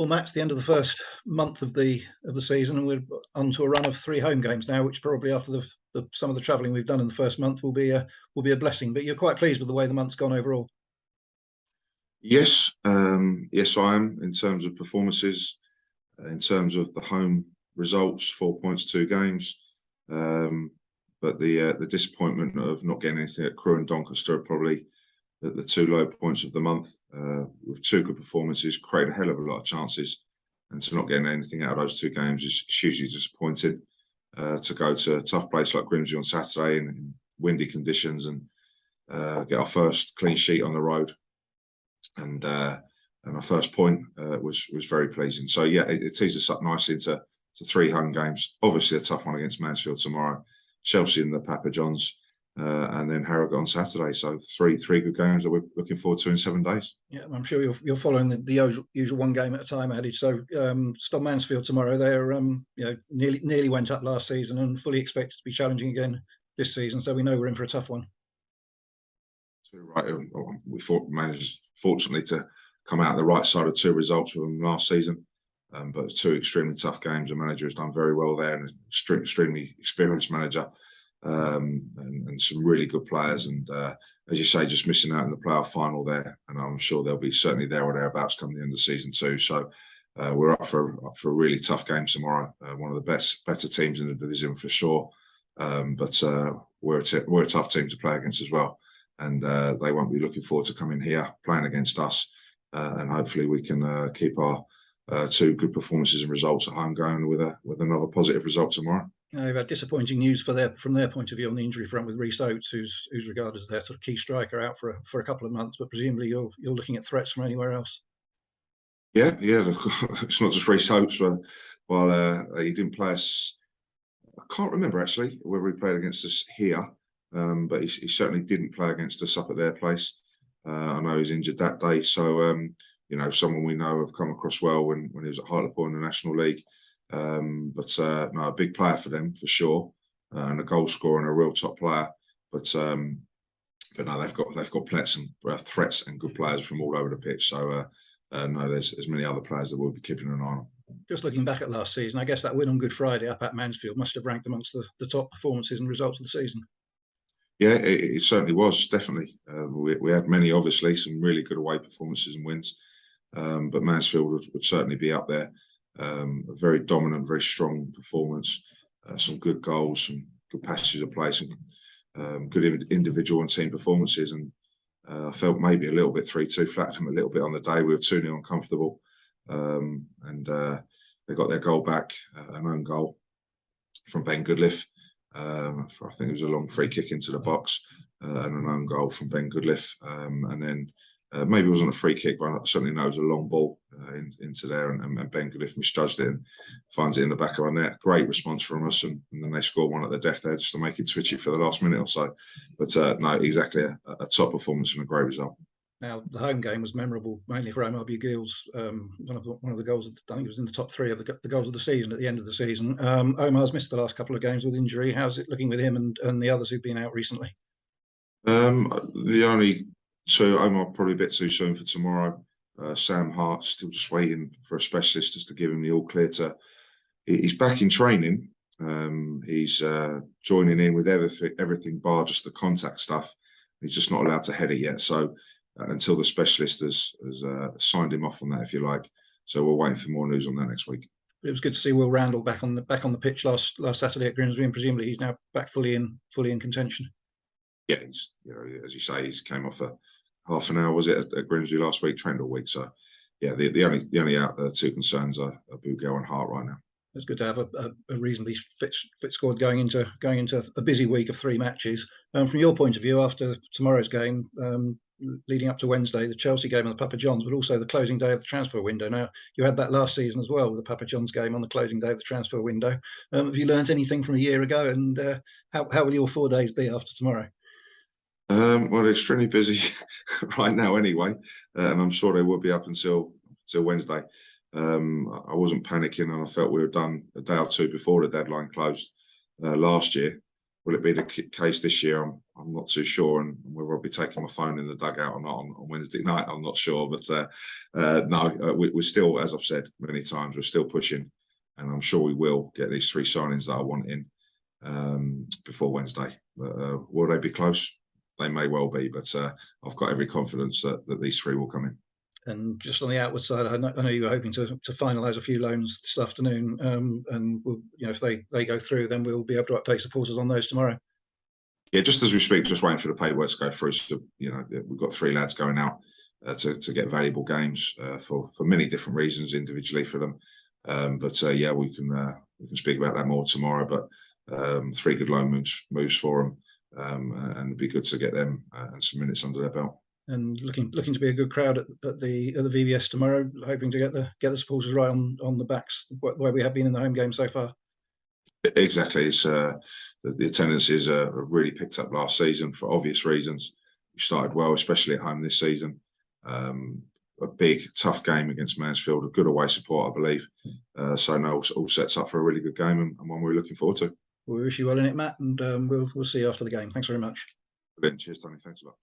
Well, Matt, it's the end of the first month of the season, and we're on to a run of 3 home games now, which probably after some of the travelling we've done in the first month will be a blessing. But you're quite pleased with the way the month's gone overall. Yes, yes, I am in terms of performances, in terms of the home results, 4 points, 2 games. But the disappointment of not getting anything at Crewe and Doncaster are probably the 2 low points of the month. With 2 good performances, created a hell of a lot of chances, and to not getting anything out of those 2 games is hugely disappointing. To go to a tough place like Grimsby on Saturday in windy conditions and get our first clean sheet on the road and our first point was very pleasing. So yeah, it tees us up nicely into 3 home games. Obviously a tough one against Mansfield tomorrow, Chelsea and the Papa Johns, and then Harrogate on Saturday. So three good games that we're looking forward to in 7 days. Yeah, I'm sure you're following the usual 1 game at a time adage. So stop Mansfield tomorrow. They're nearly went up last season and fully expected to be challenging again this season. So we know we're in for a tough one. Right, we managed fortunately to come out the right side of 2 results from last season, but 2 extremely tough games. The manager has done very well there, and an extremely experienced manager, and some really good players. And as you say, just missing out in the playoff final there, and I'm sure they'll be certainly there or thereabouts come the end of the season too. So we're up for a really tough game tomorrow. One of the better teams in the division for sure, but we're a tough team to play against as well. And they won't be looking forward to coming here playing against us, and hopefully we can keep our 2 good performances and results at home going with another positive result tomorrow. They've had disappointing news from their point of view on the injury front with Rhys Oates, who's regarded as their sort of key striker, out for a couple of months. But presumably you're looking at threats from anywhere else. Yeah, it's not just Rhys Oates. While he didn't play us, I can't remember actually whether he played against us here. But he certainly didn't play against us up at their place. I know he's injured that day, so someone we know have come across well when he was at Hartlepool in the National League. But no, a big player for them for sure, and a goal scorer and a real top player. But no, they've got threats and good players from all over the pitch. So no, there's many other players that we'll be keeping an eye on. Just looking back at last season, I guess that win on Good Friday up at Mansfield must have ranked amongst the top performances and results of the season. Yeah, it certainly was, definitely. We had many, obviously, some really good away performances and wins. But Mansfield would certainly be up there. A very dominant, very strong performance. Some good goals, some good passages of play, some good individual and team performances. And I felt maybe a little bit 3-2 flat them a little bit on the day. We were 2-0 uncomfortable. And they got their goal back, an own goal from Ben Goodliffe. I think it was a long free kick into the box, and an own goal from Ben Goodliffe, and then maybe it wasn't a free kick, but I certainly know it was a long ball into there, and Ben Goodliffe misjudged it and finds it in the back of our net. Great response from us, and then they score one at the death there just to make it twitchy for the last minute or so. But no, exactly a top performance and a great result. Now, the home game was memorable mainly for Omar Bugil's, one of the goals. I think it was in the top 3 of the goals of the season at the end of the season. Omar's missed the last couple of games with injury. How's it looking with him and the others who've been out recently? The only 2, Omar probably a bit too soon for tomorrow. Sam Hart still just waiting for a specialist just to give him the all clear to. He's back in training. He's joining in with everything bar just the contact stuff. He's just not allowed to head it yet. So. Until the specialist has signed him off on that, if you like. So we're waiting for more news on that next week. It was good to see Will Randall back on the pitch last Saturday at Grimsby, and presumably he's now back fully in contention. Yeah, as you say, he came off a half an hour, was it, at Grimsby last week, trained all week. So yeah, the only out 2 concerns are Bugel and Hart right now. It's good to have a reasonably fit squad going into a busy week of 3 matches. From your point of view, after tomorrow's game, leading up to Wednesday, the Chelsea game and the Papa Johns, but also the closing day of the transfer window. Now, you had that last season as well with the Papa Johns game on the closing day of the transfer window. Have you learned anything from a year ago, and how will your 4 days be after tomorrow? Well, they're extremely busy right now anyway, and I'm sure they will be up until Wednesday. I wasn't panicking, and I felt we were done a day or 2 before the deadline closed last year. will it be the case this year? I'm not too sure, and whether I'll be taking my phone in the dugout or not on Wednesday night, I'm not sure. But no, we're still, as I've said many times, we're still pushing, and I'm sure we will get these 3 signings that I want in before Wednesday. But will they be close? They may well be, but I've got every confidence that these 3 will come in. And just on the outward side, I know you were hoping to finalise a few loans this afternoon, and we'll, if they go through, then we'll be able to update supporters on those tomorrow. Yeah, just as we speak, just waiting for the paperwork to go through. So we've got 3 lads going out to get valuable games for many different reasons individually for them. But yeah, we can speak about that more tomorrow. But 3 good loan moves for them, and it'd be good to get them and some minutes under their belt. And looking to be a good crowd at the VBS tomorrow, hoping to get the supporters right on the backs where we have been in the home game so far. Exactly, it's the attendances really picked up last season for obvious reasons. We started well, especially at home this season. A big, tough game against Mansfield, a good away support, I believe. So no, all sets up for a really good game and one we're looking forward to. Well, we wish you well in it, Matt, and we'll see you after the game. Thanks very much. Brilliant. Cheers, Tony. Thanks a lot.